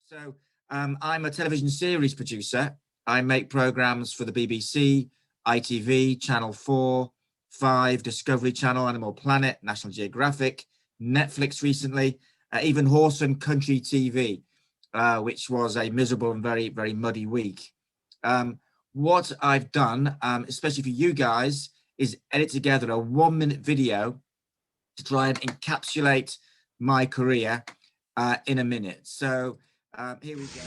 So I'm a television series producer. I make programs for the BBC, ITV, Channel 4, 5, Discovery Channel, Animal Planet, National Geographic, Netflix recently, even Horse and Country TV, which was a miserable and very, very muddy week. What I've done, especially for you guys, is edit together a 1-minute video to try and encapsulate my career in a minute. So here we go.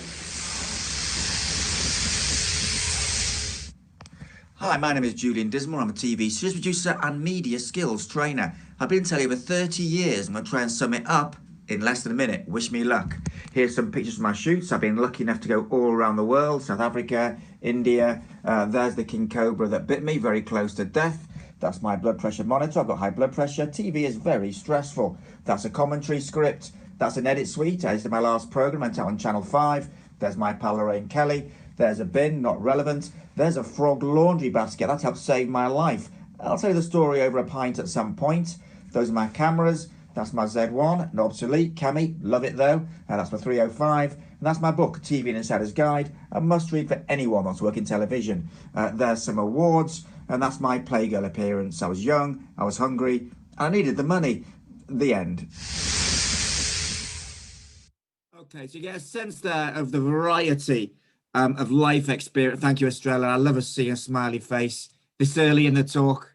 Hi, my name is Julian Dismore. I'm a TV series producer and media skills trainer. I've been in telly over 30 years. I'm going to try and sum it up in less than a minute. Wish me luck. Here's some pictures of my shoots. I've been lucky enough to go all around the world. South Africa, India. There's the king cobra that bit me, very close to death. That's my blood pressure monitor. I've got high blood pressure. TV is very stressful. That's a commentary script. That's an edit suite. I did my last program. I went out on Channel 5. There's my pal Lorraine Kelly. There's a bin, not relevant. There's a frog laundry basket. That helped save my life. I'll tell you the story over a pint at some point. Those are my cameras. That's my Z1, an obsolete Cami, love it though. That's my 305. And that's my book, TV and Insider's Guide, a must read for anyone who wants to work in television. There's some awards, and that's my Playgirl appearance. I was young, I was hungry, and I needed the money. The end. Okay, so you get a sense there of the variety of life experience. Thank you, Estrella. I love seeing a smiley face this early in the talk.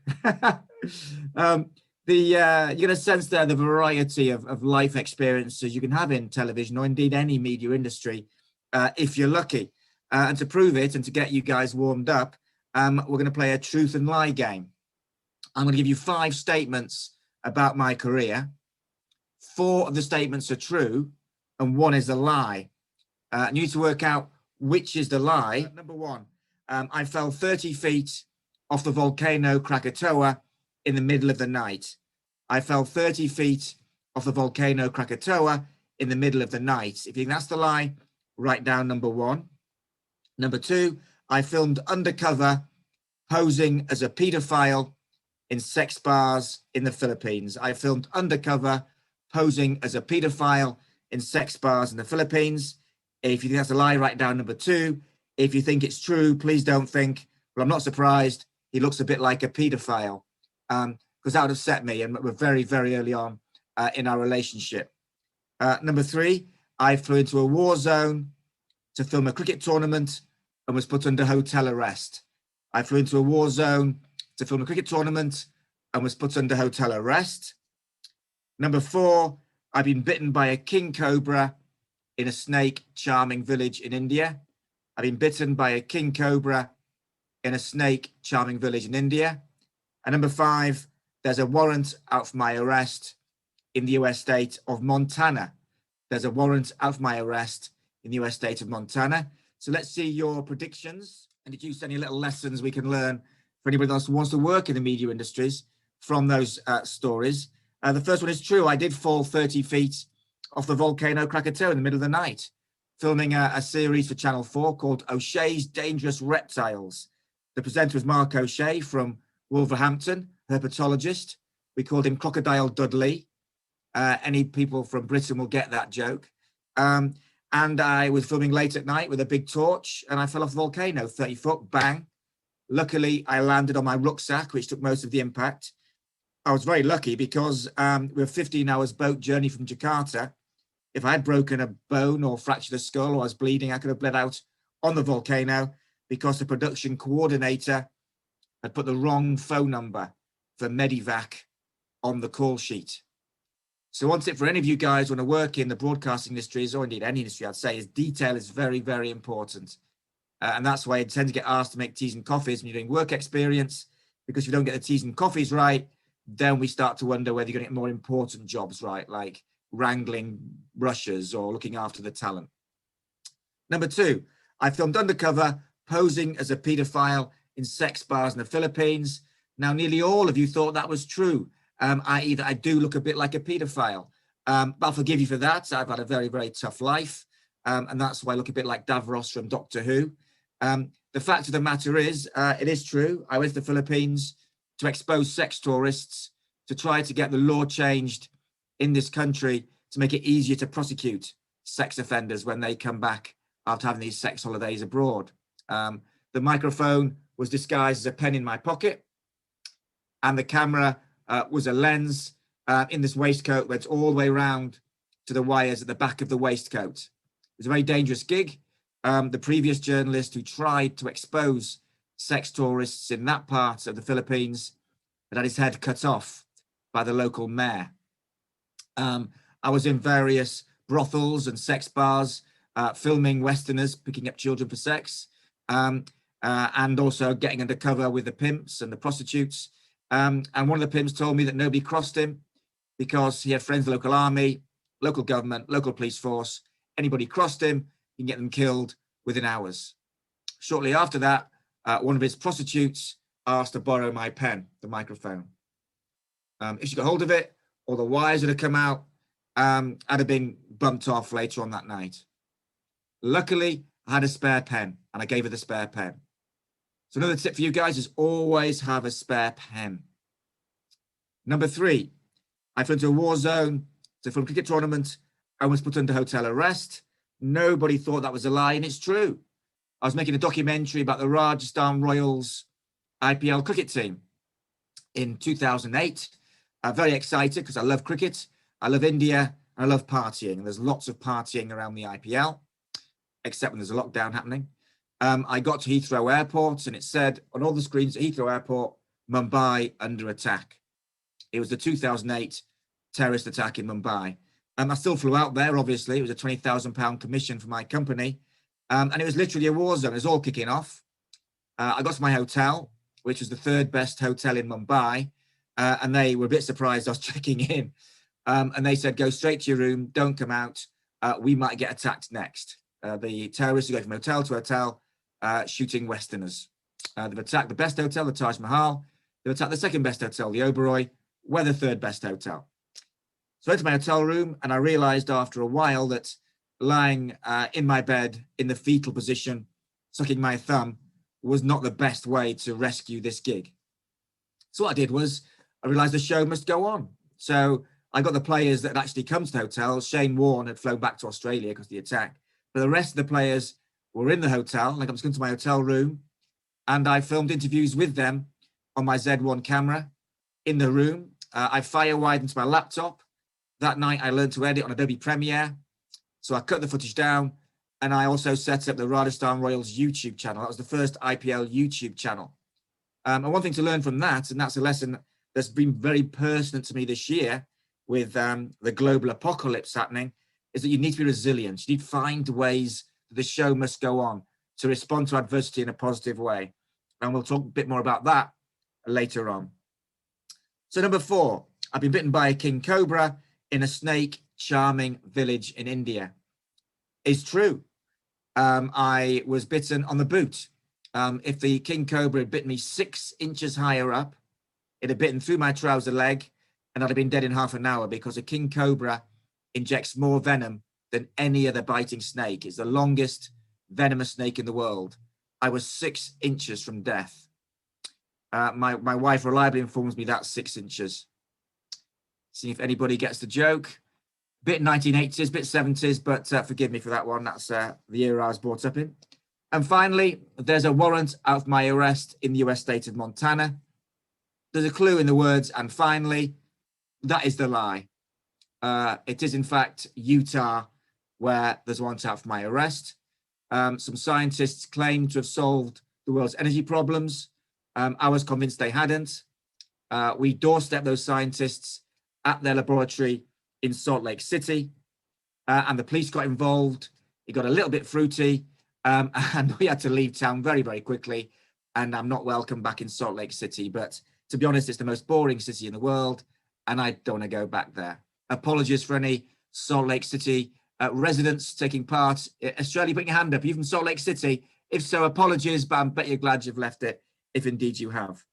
You get a sense there the variety of life experiences you can have in television or indeed any media industry if you're lucky. And to prove it and to get you guys warmed up, we're going to play a truth and lie game. I'm going to give you 5 statements about my career. 4 of the statements are true and 1 is a lie. You need to work out which is the lie. Number 1, I fell 30 feet off the volcano Krakatoa in the middle of the night. I fell 30 feet off the volcano Krakatoa in the middle of the night. If you think that's the lie, write down number 1. Number 2, I filmed undercover posing as a paedophile in sex bars in the Philippines. I filmed undercover posing as a paedophile in sex bars in the Philippines. If you think that's a lie, write down number 2. If you think it's true, please don't think, well, I'm not surprised. He looks a bit like a paedophile, because that would upset me, and we're very, very early on in our relationship. Number 3, I flew into a war zone to film a cricket tournament and was put under hotel arrest. I flew into a war zone to film a cricket tournament and was put under hotel arrest. Number 4, I've been bitten by a king cobra in a snake charming village in India. I've been bitten by a king cobra in a snake charming village in India. And number 5, there's a warrant out for my arrest in the US state of Montana. There's a warrant out for my arrest in the US state of Montana. So let's see your predictions and deduce any little lessons we can learn for anybody else who wants to work in the media industries from those stories. The first one is true. I did fall 30 feet off the volcano Krakatoa in the middle of the night, filming a series for Channel 4 called O'Shea's Dangerous Reptiles. The presenter was Mark O'Shea from Wolverhampton, herpetologist. We called him Crocodile Dudley. Any people from Britain will get that joke. And I was filming late at night with a big torch and I fell off the volcano, 30 foot, bang. Luckily, I landed on my rucksack, which took most of the impact. I was very lucky because we were 15 hours boat journey from Jakarta. If I had broken a bone or fractured a skull or I was bleeding, I could have bled out on the volcano because the production coordinator had put the wrong phone number for Medivac on the call sheet. So one tip for any of you guys who want to work in the broadcasting industries, or indeed any industry, I'd say, is detail is very, very important. And that's why I tend to get asked to make teas and coffees when you're doing work experience, because if you don't get the teas and coffees right, then we start to wonder whether you're going to get more important jobs right, like wrangling brushes or looking after the talent. Number 2, I filmed undercover posing as a paedophile in sex bars in the Philippines. Now, nearly all of you thought that was true, i.e. that I do look a bit like a paedophile. But I'll forgive you for that. I've had a very, very tough life. And that's why I look a bit like Davros from Doctor Who. The fact of the matter is, it is true. I went to the Philippines to expose sex tourists, to try to get the law changed in this country to make it easier to prosecute sex offenders when they come back after having these sex holidays abroad. The microphone was disguised as a pen in my pocket, and the camera was a lens in this waistcoat, went all the way around to the wires at the back of the waistcoat. It was a very dangerous gig. The previous journalist who tried to expose sex tourists in that part of the Philippines had his head cut off by the local mayor. I was in various brothels and sex bars, filming Westerners picking up children for sex, and also getting undercover with the pimps and the prostitutes. And one of the pimps told me that nobody crossed him because he had friends in the local army, local government, local police force. Anybody crossed him, he can get them killed within hours. Shortly after that, one of his prostitutes asked to borrow my pen, the microphone. If she got hold of it, all the wires would have come out, I'd have been bumped off later on that night. Luckily, I had a spare pen, and I gave her the spare pen. So another tip for you guys is always have a spare pen. Number 3, I flew into a war zone to film a cricket tournament. I was put under hotel arrest. Nobody thought that was a lie, and it's true. I was making a documentary about the Rajasthan Royals IPL cricket team in 2008. I'm very excited because I love cricket, I love India, and I love partying. And there's lots of partying around the IPL, except when there's a lockdown happening. I got to Heathrow Airport, and it said on all the screens at Heathrow Airport, Mumbai under attack. It was the 2008 terrorist attack in Mumbai. I still flew out there, obviously. It was a £20,000 commission for my company. And it was literally a war zone. It was all kicking off. I got to my hotel, which was the 3rd best hotel in Mumbai. And they were a bit surprised I was checking in. And they said, go straight to your room. Don't come out. We might get attacked next. The terrorists are going from hotel to hotel, shooting Westerners. They've attacked the best hotel, the Taj Mahal. They've attacked the 2nd best hotel, the Oberoi. We're the 3rd best hotel. So I went to my hotel room, and I realized after a while that lying in my bed in the fetal position, sucking my thumb, was not the best way to rescue this gig. So what I did was I realized the show must go on. So I got the players that had actually come to the hotel. Shane Warne had flown back to Australia because of the attack. But the rest of the players were in the hotel. Like I was going to my hotel room, and I filmed interviews with them on my Z1 camera in the room. I fire-widened to my laptop. That night, I learned to edit on Adobe Premiere. So I cut the footage down, and I also set up the Rajasthan Royals YouTube channel. That was the first IPL YouTube channel. And one thing to learn from that, and that's a lesson that's been very pertinent to me this year with the global apocalypse happening, is that you need to be resilient. You need to find ways that the show must go on to respond to adversity in a positive way. And we'll talk a bit more about that later on. So number 4, I've been bitten by a king cobra in a snake charming village in India. It's true. I was bitten on the boot. If the king cobra had bitten me 6 inches higher up, it had bitten through my trouser leg, and I'd have been dead in half an hour, because a king cobra injects more venom than any other biting snake. It's the longest venomous snake in the world. I was 6 inches from death. My wife reliably informs me that's 6 inches. See if anybody gets the joke. Bit 1980s, bit 70s, but forgive me for that one. That's the era I was brought up in. And finally, there's a warrant out of my arrest in the US state of Montana. There's a clue in the words, and finally, that is the lie. It is, in fact, Utah, where there's a warrant out for my arrest. Some scientists claim to have solved the world's energy problems. I was convinced they hadn't. We doorstepped those scientists at their laboratory in Salt Lake City, and the police got involved. It got a little bit fruity, and we had to leave town very, very quickly, and I'm not welcome back in Salt Lake City. But to be honest, it's the most boring city in the world, and I don't want to go back there. Apologies for any Salt Lake City residents taking part. Australia, put your hand up. Are you from Salt Lake City? If so, apologies, but I bet you're glad you've left it, if indeed you have.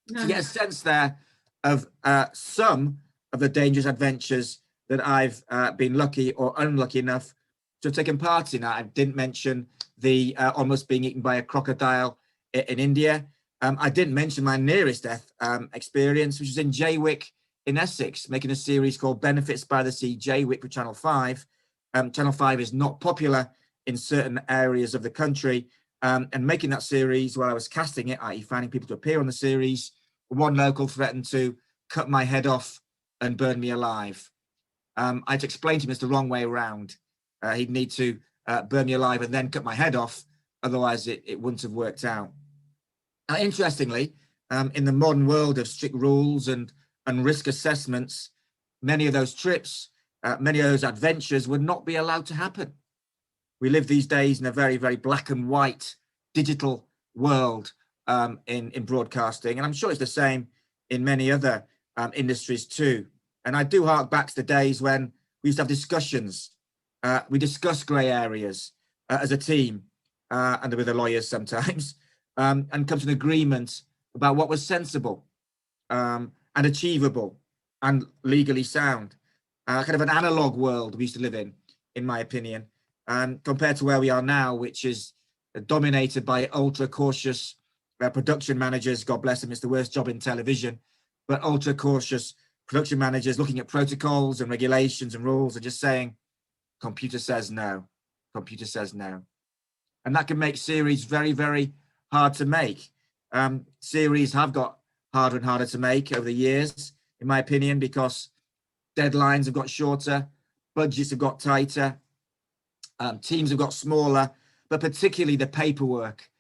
No. To get a sense there of some of the dangerous adventures that I've been lucky or unlucky enough to have taken part in. I didn't mention the almost being eaten by a crocodile in India. I didn't mention my nearest death experience, which was in Jaywick in Essex, making a series called Benefits by the Sea Jaywick for Channel 5. Channel 5 is not popular in certain areas of the country. And making that series, while I was casting it, i.e. finding people to appear on the series, one local threatened to cut my head off and burn me alive. I had to explain to him it's the wrong way around. He'd need to burn me alive and then cut my head off, otherwise it wouldn't have worked out. Now, interestingly, in the modern world of strict rules and risk assessments, many of those trips, many of those adventures would not be allowed to happen. We live these days in a very, very black and white digital world in broadcasting, and I'm sure it's the same in many other industries too. And I do hark back to the days when we used to have discussions. We discuss grey areas as a team and with the lawyers sometimes, and come to an agreement about what was sensible and achievable and legally sound. Kind of an analogue world we used to live in my opinion, compared to where we are now, which is dominated by ultra cautious production managers. God bless them, it's the worst job in television, but ultra cautious production managers looking at protocols and regulations and rules and just saying, computer says no, computer says no. And that can make series very, very hard to make. Series have got harder and harder to make over the years, in my opinion, because deadlines have got shorter, budgets have got tighter, teams have got smaller, but particularly the paperwork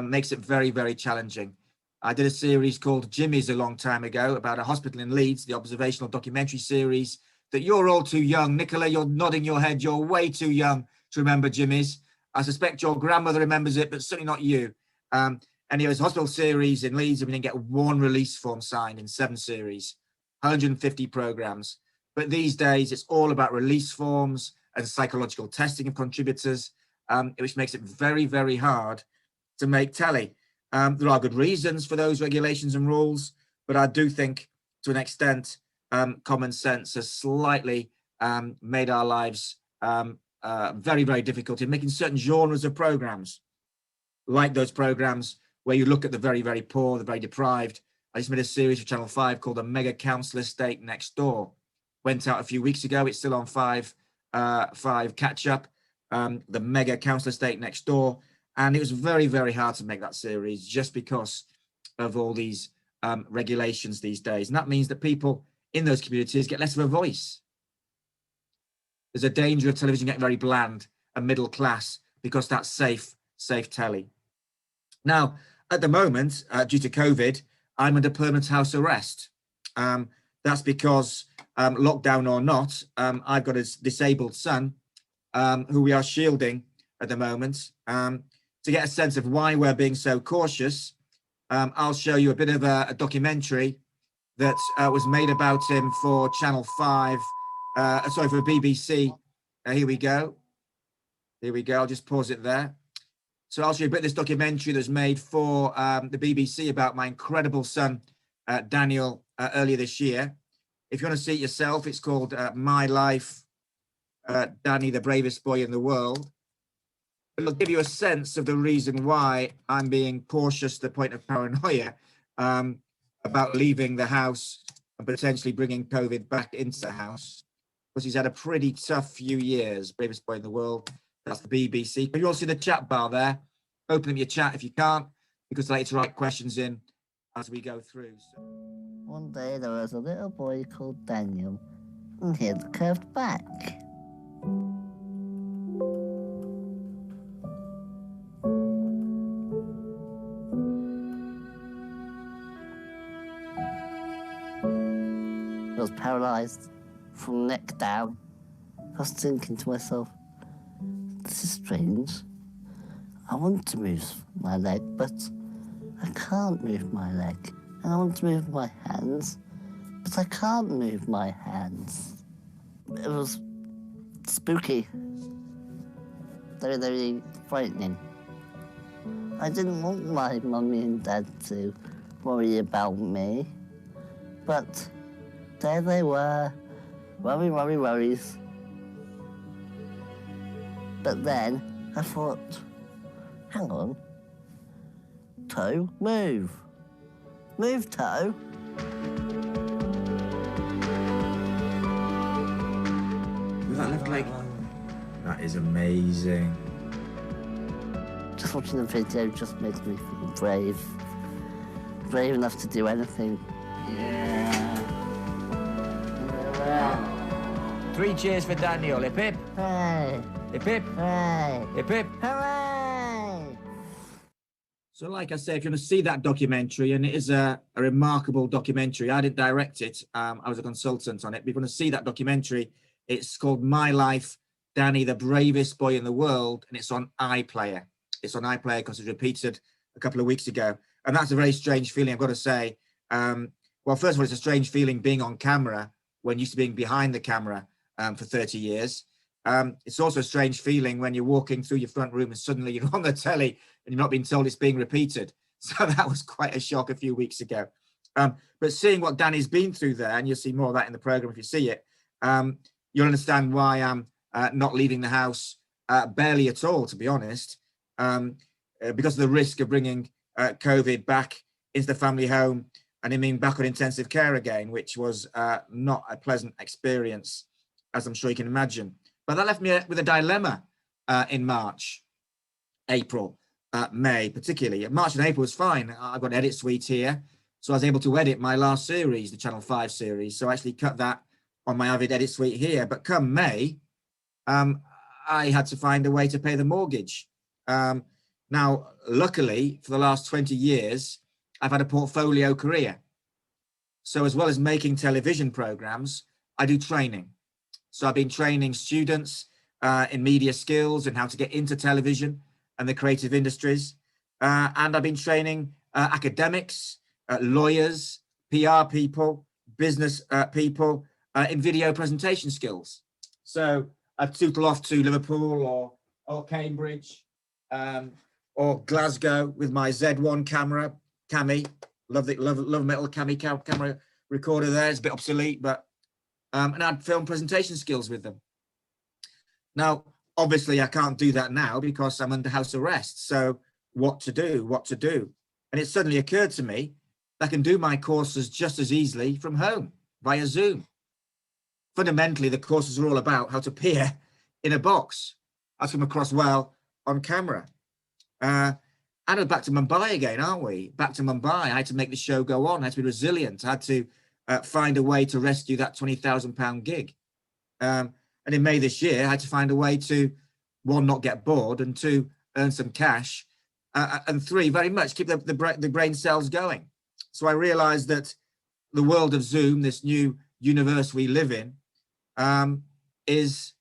makes it very, very challenging. I did a series called Jimmy's a long time ago about a hospital in Leeds, the observational documentary series that you're all too young. Nicola, you're nodding your head. You're way too young to remember Jimmy's. I suspect your grandmother remembers it, but certainly not you. And it was a hospital series in Leeds, and we didn't get one release form signed in 7 series, 150 programs. But these days, it's all about release forms and psychological testing of contributors, which makes it very, very hard to make telly. There are good reasons for those regulations and rules, but I do think to an extent, common sense has slightly made our lives very, very difficult in making certain genres of programs, like those programs where you look at the very, very poor, the very deprived. I just made a series for Channel 5 called The Mega Council Estate Next Door. Went out a few weeks ago. It's still on 5 catch up, The Mega Council Estate Next Door. And it was very, very hard to make that series just because of all these regulations these days. And that means that people in those communities get less of a voice. There's a danger of television getting very bland and middle class because that's safe telly. Now, at the moment, due to COVID, I'm under permanent house arrest. That's because, lockdown or not, I've got a disabled son who we are shielding at the moment. To get a sense of why we're being so cautious, I'll show you a bit of a documentary that was made about him for Channel 5, for BBC. Here we go. I'll just pause it there. So I'll show you a bit of this documentary that's made for the BBC about my incredible son, Daniel, earlier this year. If you want to see it yourself, it's called My Life, Danny, the Bravest Boy in the World. It'll give you a sense of the reason why I'm being cautious to the point of paranoia about leaving the house and potentially bringing COVID back into the house, because he's had a pretty tough few years. Bravest Boy in the World. That's the BBC. Can you all see the chat bar there? Open up your chat if you can't, because I like to write questions in as we go through. So. One day there was a little boy called Daniel, and he had a curved back. I was paralysed from neck down. I was thinking to myself, this is strange. I want to move my leg, but I can't move my leg. And I want to move my hands, but I can't move my hands. It was spooky. Very, very frightening. I didn't want my mummy and dad to worry about me, but there they were, worries. But then I thought, hang on, toe, move. Move, toe. With that left leg That is amazing. Just watching the video just makes me feel brave. Brave enough to do anything. Yeah. 3 cheers for Daniel. Hip hip. Hooray! Hip hip. Hooray! Hip hip. Hooray! So like I said, if you want to see that documentary, and it is a remarkable documentary, I didn't direct it, I was a consultant on it, but if you want to see that documentary, it's called My Life, Danny, the Bravest Boy in the World, and it's on iPlayer. It's on iPlayer because it was repeated a couple of weeks ago. And that's a very strange feeling, I've got to say. Well, first of all, it's a strange feeling being on camera when used to being behind the camera for 30 years. It's also a strange feeling when you're walking through your front room and suddenly you're on the telly and you're not being told it's being repeated. So that was quite a shock a few weeks ago. But seeing what Danny's been through there, and you'll see more of that in the program if you see it, you'll understand why I'm not leaving the house barely at all, to be honest, because of the risk of bringing COVID back into the family home and him being back on intensive care again, which was not a pleasant experience, as I'm sure you can imagine. But that left me with a dilemma in March, April, May, particularly. March and April was fine. I've got an edit suite here. So I was able to edit my last series, the Channel 5 series. So I actually cut that on my Avid edit suite here. But come May, I had to find a way to pay the mortgage. Now, luckily, for the last 20 years, I've had a portfolio career. So as well as making television programs, I do training. So I've been training students in media skills and how to get into television and the creative industries. And I've been training academics, lawyers, PR people, business people in video presentation skills. So I'd tootle off to Liverpool or Cambridge or Glasgow with my Z1 camera, Cami. Love metal Cami camera recorder there. It's a bit obsolete, but and I'd film presentation skills with them. Now, obviously, I can't do that now because I'm under house arrest. So what to do? And it suddenly occurred to me I can do my courses just as easily from home via Zoom. Fundamentally, the courses are all about how to appear in a box, how to come across well on camera. And we're back to Mumbai again, aren't we? Back to Mumbai. I had to make the show go on. I had to be resilient. I had to find a way to rescue that £20,000 gig. And in May this year, I had to find a way to, 1, not get bored, and 2, earn some cash, and 3, very much keep the brain cells going. So I realized that the world of Zoom, this new universe we live in, is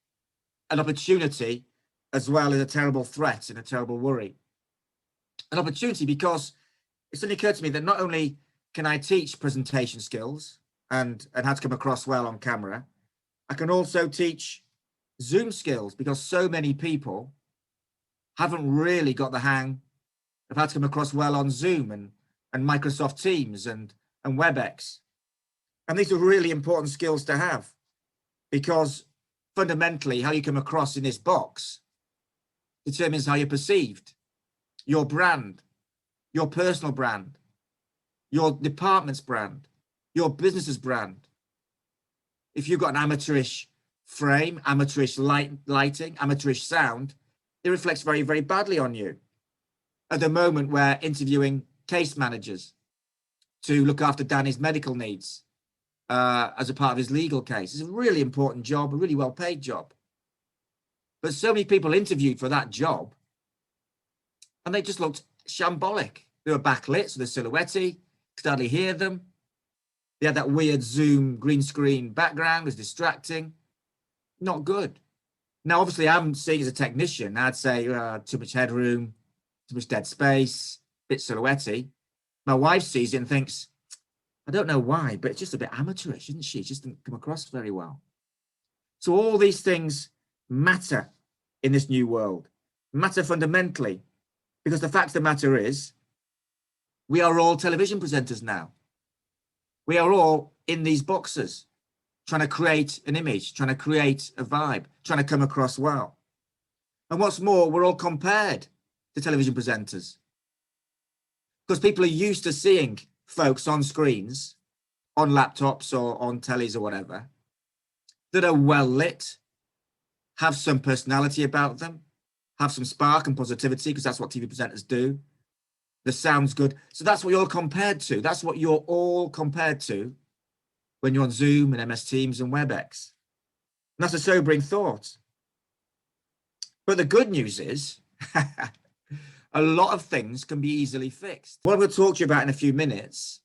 an opportunity as well as a terrible threat and a terrible worry. An opportunity because it suddenly occurred to me that not only can I teach presentation skills and how to come across well on camera, I can also teach Zoom skills because so many people haven't really got the hang of how to come across well on Zoom and Microsoft Teams and WebEx. And these are really important skills to have because fundamentally how you come across in this box determines how you're perceived, your brand, your personal brand, your department's brand, your business's brand. If you've got an amateurish frame, amateurish lighting, amateurish sound, it reflects very, very badly on you. At the moment, we're interviewing case managers to look after Danny's medical needs as a part of his legal case. It's a really important job, a really well-paid job. But so many people interviewed for that job, and they just looked shambolic. They were backlit, so they're silhouette-y, could hardly hear them. They had that weird Zoom green screen background, was distracting. Not good. Now, obviously, I'm seeing as a technician, I'd say too much headroom, too much dead space, bit silhouette-y. My wife sees it and thinks, I don't know why, but it's just a bit amateurish, isn't she? It just didn't come across very well. So all these things matter in this new world, matter fundamentally, because the fact of the matter is, we are all television presenters now. We are all in these boxes, trying to create an image, trying to create a vibe, trying to come across well. And what's more, we're all compared to television presenters because people are used to seeing folks on screens, on laptops or on tellies or whatever, that are well lit, have some personality about them, have some spark and positivity, because that's what TV presenters do. The sound's good. So that's what you're compared to. That's what you're all compared to when you're on Zoom and MS Teams and WebEx. And that's a sobering thought. But the good news is a lot of things can be easily fixed. What I'm going to talk to you about in a few minutes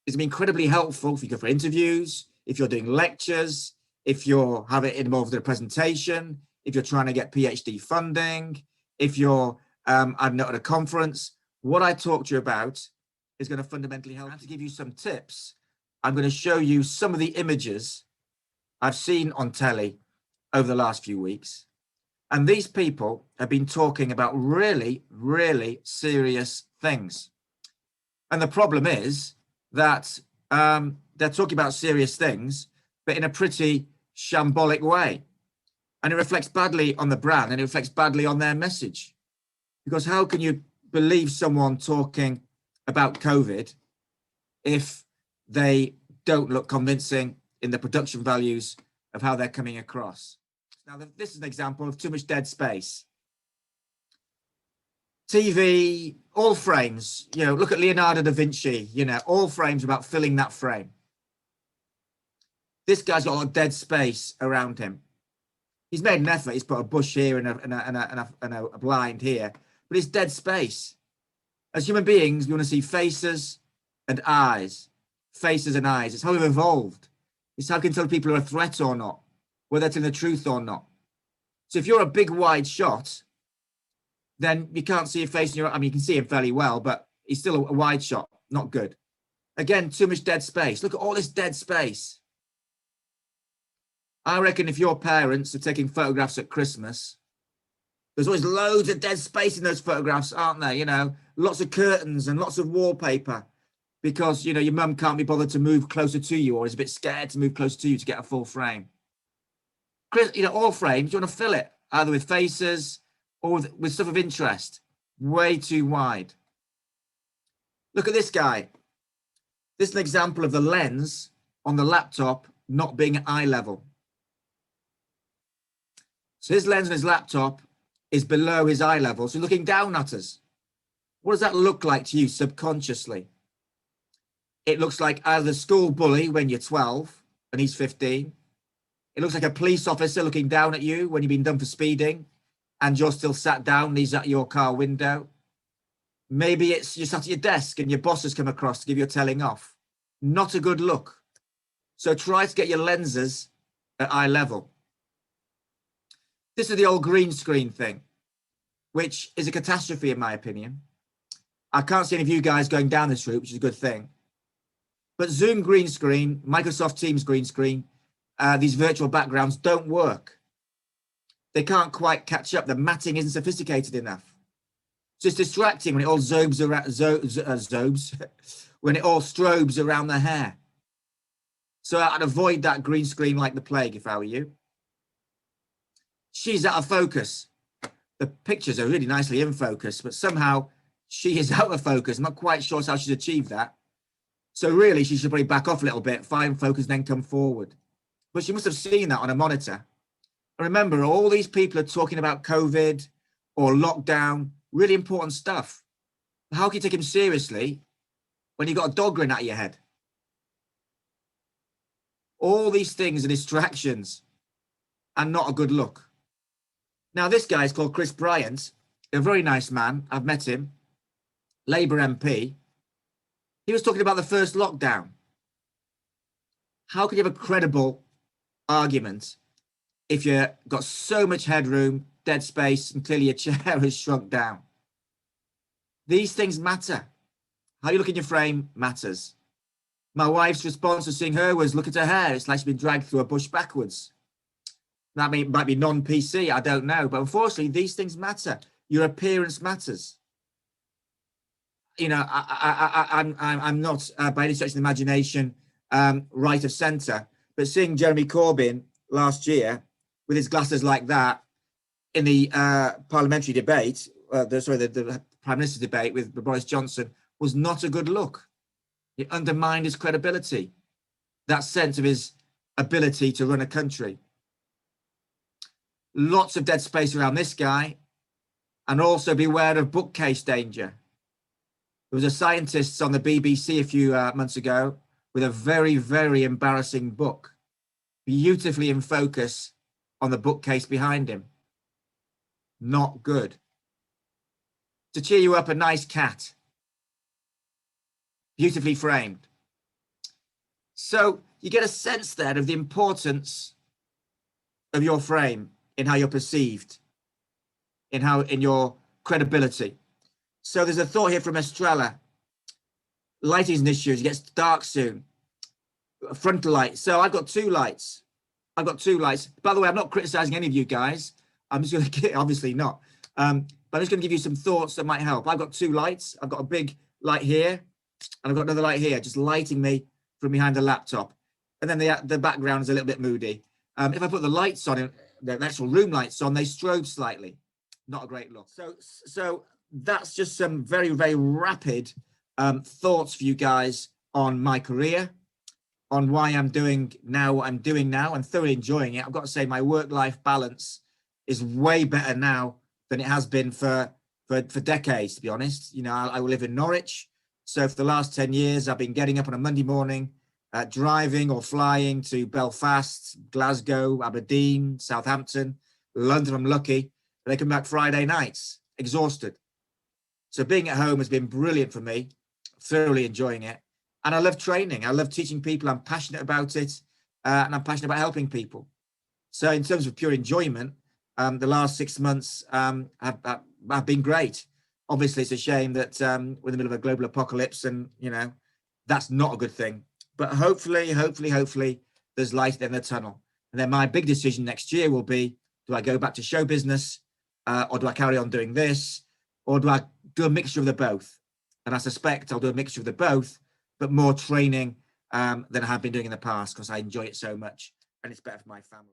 is incredibly helpful if you go for interviews, if you're doing lectures, if you're having involved in a presentation, if you're trying to get PhD funding, if you're at a conference. What I talk to you about is going to fundamentally help. And to give you some tips, I'm going to show you some of the images I've seen on telly over the last few weeks. And these people have been talking about really, really serious things. And the problem is that they're talking about serious things, but in a pretty shambolic way. And it reflects badly on the brand, and it reflects badly on their message. Because how can you believe someone talking about COVID if they don't look convincing in the production values of how they're coming across? Now, this is an example of too much dead space. TV, all frames, you know, look at Leonardo da Vinci, you know, all frames about filling that frame. This guy's got a lot of dead space around him. He's made an effort. He's put a bush here and a blind here, but it's dead space. As human beings, we want to see faces and eyes, faces and eyes. It's how we've evolved. It's how we can tell people are a threat or not, whether they're telling the truth or not. So if you're a big wide shot, then you can't see a face in your, I mean, you can see him fairly well, but he's still a wide shot, not good. Again, too much dead space. Look at all this dead space. I reckon if your parents are taking photographs at Christmas, there's always loads of dead space in those photographs, aren't there? You know, lots of curtains and lots of wallpaper because, you know, your mum can't be bothered to move closer to you or is a bit scared to move closer to you to get a full frame. You know, all frames, you want to fill it either with faces or with stuff of interest. Way too wide. Look at this guy. This is an example of the lens on the laptop not being at eye level. So his lens on his laptop is below his eye level. So looking down at us. What does that look like to you subconsciously? It looks like either the school bully when you're 12 and he's 15. It looks like a police officer looking down at you when you've been done for speeding and you're still sat down and he's at your car window. Maybe it's you're sat at your desk and your boss has come across to give you a telling off. Not a good look. So try to get your lenses at eye level. This is the old green screen thing, which is a catastrophe in my opinion. I can't see any of you guys going down this route, which is a good thing. But Zoom green screen, Microsoft Teams green screen, these virtual backgrounds don't work. They can't quite catch up. The matting isn't sophisticated enough. So it's distracting when it all when it all strobes around the hair. So I'd avoid that green screen like the plague if I were you. She's out of focus. The pictures are really nicely in focus, but somehow she is out of focus. I'm not quite sure how she's achieved that. So really, she should probably back off a little bit, find focus, then come forward. But she must have seen that on a monitor. And remember, all these people are talking about COVID or lockdown, really important stuff. How can you take him seriously when you've got a dog grin at your head? All these things are distractions and not a good look. Now, this guy is called Chris Bryant, a very nice man. I've met him, Labour MP. He was talking about the first lockdown. How can you have a credible argument if you've got so much headroom, dead space, and clearly your chair has shrunk down? These things matter. How you look in your frame matters. My wife's response to seeing her was, look at her hair. It's like she's been dragged through a bush backwards. That might be non-PC, I don't know. But unfortunately, these things matter. Your appearance matters. You know, I'm not by any stretch of the imagination right of centre, but seeing Jeremy Corbyn last year with his glasses like that in the parliamentary debate, the Prime Minister's debate with Boris Johnson was not a good look. It undermined his credibility, that sense of his ability to run a country. lots of dead space around this guy, and also beware of bookcase danger. There was a scientist on the BBC a few months ago with a very, very embarrassing book, beautifully in focus on the bookcase behind him. Not good. To cheer you up, a nice cat, beautifully framed. So you get a sense there of the importance of your frame in how you're perceived, in your credibility. So there's a thought here from Estrella. Lighting is an issue. It gets dark soon. Frontal light. So I've got two lights. By the way, I'm not criticizing any of you guys. I'm just going to, obviously not. But I'm just going to give you some thoughts that might help. I've got two lights. I've got a big light here, and I've got another light here, just lighting me from behind the laptop. And then the background is a little bit moody. If I put the lights on, the actual room lights on, they strobe slightly. Not a great look. So that's just some very, very rapid thoughts for you guys on my career, on why I'm doing now what I'm doing now. I'm thoroughly enjoying it. I've got to say my work-life balance is way better now than it has been for decades, to be honest. You know, I live in Norwich. So for the last 10 years, I've been getting up on a Monday morning, driving or flying to Belfast, Glasgow, Aberdeen, Southampton, London. I'm lucky. But I come back Friday nights, exhausted. So being at home has been brilliant for me, thoroughly enjoying it. And I love training. I love teaching people. I'm passionate about it. And I'm passionate about helping people. So in terms of pure enjoyment, the last 6 months have been great. Obviously, it's a shame that we're in the middle of a global apocalypse, and you know that's not a good thing. But hopefully, there's light in the tunnel. And then my big decision next year will be: do I go back to show business, or do I carry on doing this, or do I do a mixture of the both? And I suspect I'll do a mixture of the both, but more training than I have been doing in the past because I enjoy it so much, and it's better for my family.